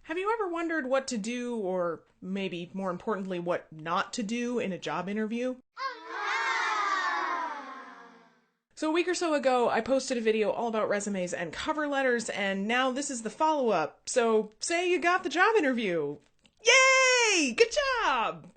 Have you ever wondered what to do, or maybe more importantly, what not to do in a job interview? So a week or so ago, I posted a video all about resumes and cover letters, and now this is the follow-up. So say you got the job interview. Yay! Good job!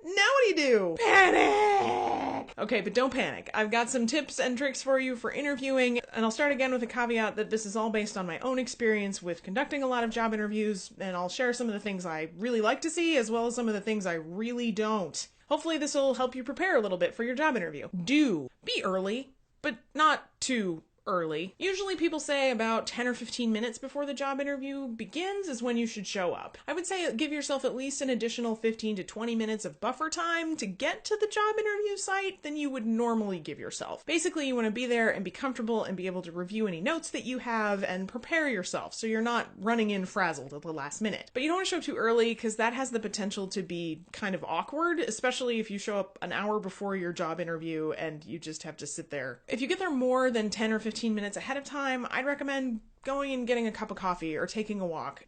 Now what do? Panic! Okay, but don't panic. I've got some tips and tricks for you for interviewing, and I'll start again with a caveat that this is all based on my own experience with conducting a lot of job interviews, and I'll share some of the things I really like to see as well as some of the things I really don't. Hopefully this will help you prepare a little bit for your job interview. Be early, but not too early. Usually people say about 10 or 15 minutes before the job interview begins is when you should show up. I would say give yourself at least an additional 15 to 20 minutes of buffer time to get to the job interview site than you would normally give yourself. Basically, you want to be there and be comfortable and be able to review any notes that you have and prepare yourself so you're not running in frazzled at the last minute. But you don't want to show up too early because that has the potential to be kind of awkward, especially if you show up an hour before your job interview and you just have to sit there. If you get there more than 10 or 15 minutes ahead of time, I'd recommend going and getting a cup of coffee or taking a walk.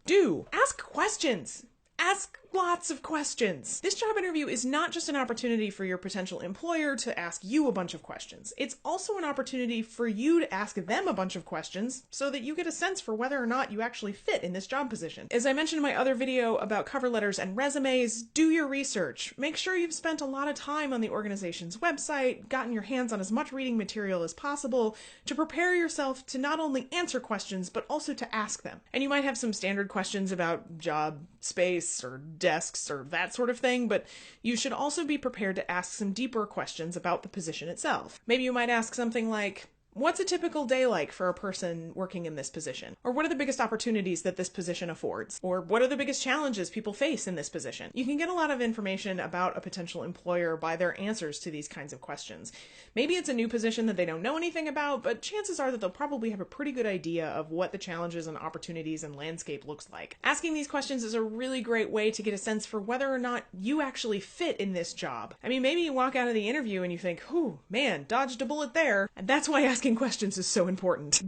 Ask questions. Ask lots of questions. This job interview is not just an opportunity for your potential employer to ask you a bunch of questions. It's also an opportunity for you to ask them a bunch of questions so that you get a sense for whether or not you actually fit in this job position. As I mentioned in my other video about cover letters and resumes, do your research. Make sure you've spent a lot of time on the organization's website, gotten your hands on as much reading material as possible to prepare yourself to not only answer questions, but also to ask them. And you might have some standard questions about job space or desks or that sort of thing, but you should also be prepared to ask some deeper questions about the position itself. Maybe you might ask something like, what's a typical day like for a person working in this position? Or what are the biggest opportunities that this position affords? Or what are the biggest challenges people face in this position? You can get a lot of information about a potential employer by their answers to these kinds of questions. Maybe it's a new position that they don't know anything about, but chances are that they'll probably have a pretty good idea of what the challenges and opportunities and landscape looks like. Asking these questions is a really great way to get a sense for whether or not you actually fit in this job. I mean, maybe you walk out of the interview and you think, whew, man, dodged a bullet there. And that's why asking questions is so important.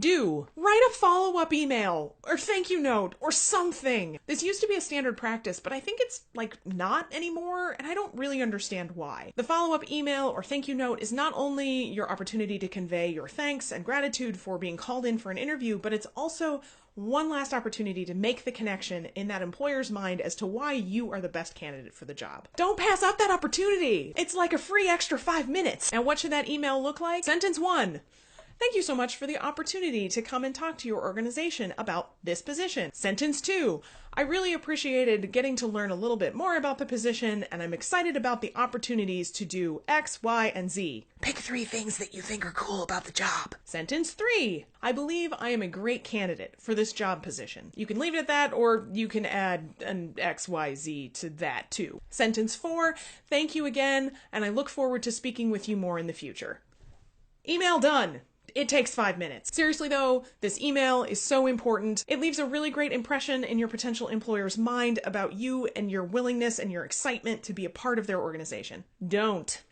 Write a follow-up email or thank you note or something. This used to be a standard practice, but I think it's not anymore, and I don't really understand why. The follow-up email or thank you note is not only your opportunity to convey your thanks and gratitude for being called in for an interview, but it's also one last opportunity to make the connection in that employer's mind as to why you are the best candidate for the job. Don't pass up that opportunity. It's like a free extra 5 minutes. Now, what should that email look like? Sentence 1. Thank you so much for the opportunity to come and talk to your organization about this position. Sentence 2. I really appreciated getting to learn a little bit more about the position, and I'm excited about the opportunities to do X, Y, and Z. Pick 3 things that you think are cool about the job. Sentence 3. I believe I am a great candidate for this job position. You can leave it at that, or you can add an X, Y, Z to that too. Sentence 4. Thank you again, and I look forward to speaking with you more in the future. Email done. It takes 5 minutes. Seriously though, this email is so important. It leaves a really great impression in your potential employer's mind about you and your willingness and your excitement to be a part of their organization.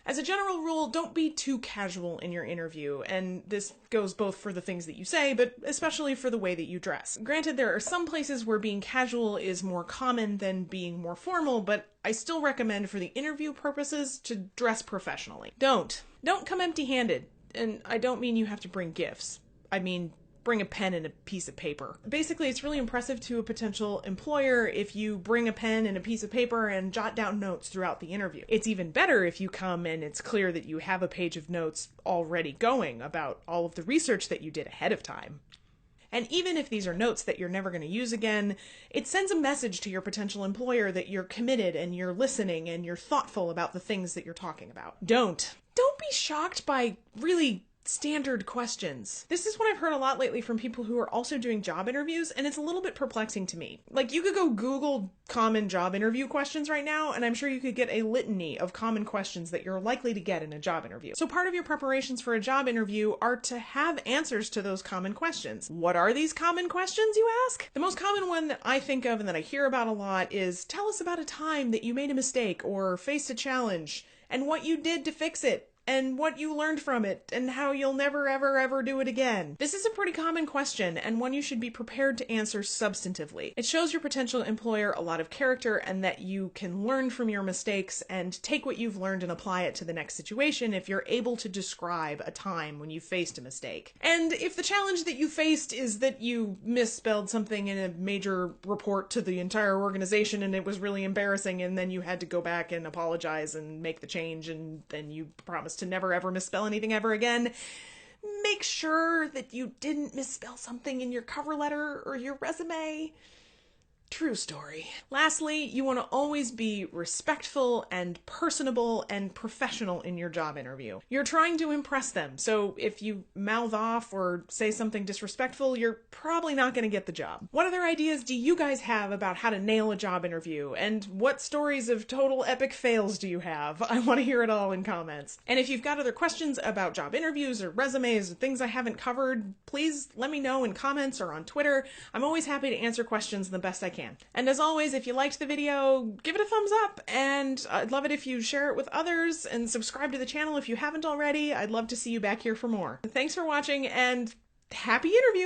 As a general rule, don't be too casual in your interview, and this goes both for the things that you say, but especially for the way that you dress. Granted, there are some places where being casual is more common than being more formal, but I still recommend for the interview purposes to dress professionally. Don't come empty-handed. And I don't mean you have to bring gifts. I mean, bring a pen and a piece of paper. Basically, it's really impressive to a potential employer if you bring a pen and a piece of paper and jot down notes throughout the interview. It's even better if you come and it's clear that you have a page of notes already going about all of the research that you did ahead of time. And even if these are notes that you're never going to use again, it sends a message to your potential employer that you're committed and you're listening and you're thoughtful about the things that you're talking about. Don't be shocked by really standard questions. This is what I've heard a lot lately from people who are also doing job interviews, and it's a little bit perplexing to me. You could go Google common job interview questions right now, and I'm sure you could get a litany of common questions that you're likely to get in a job interview. So part of your preparations for a job interview are to have answers to those common questions. What are these common questions, you ask? The most common one that I think of and that I hear about a lot is, tell us about a time that you made a mistake or faced a challenge and what you did to fix it. and what you learned from it and how you'll never ever ever do it again. This is a pretty common question and one you should be prepared to answer substantively. It shows your potential employer a lot of character and that you can learn from your mistakes and take what you've learned and apply it to the next situation if you're able to describe a time when you faced a mistake. And if the challenge that you faced is that you misspelled something in a major report to the entire organization and it was really embarrassing and then you had to go back and apologize and make the change and then you promised to never ever misspell anything ever again, make sure that you didn't misspell something in your cover letter or your resume. True story. Lastly, you want to always be respectful and personable and professional in your job interview. You're trying to impress them, so if you mouth off or say something disrespectful, you're probably not going to get the job. What other ideas do you guys have about how to nail a job interview? And what stories of total epic fails do you have? I want to hear it all in comments. And if you've got other questions about job interviews or resumes or things I haven't covered, please let me know in comments or on Twitter. I'm always happy to answer questions the best I can. And as always, if you liked the video, give it a thumbs up, and I'd love it if you share it with others, and subscribe to the channel if you haven't already. I'd love to see you back here for more. Thanks for watching, and happy interviewing!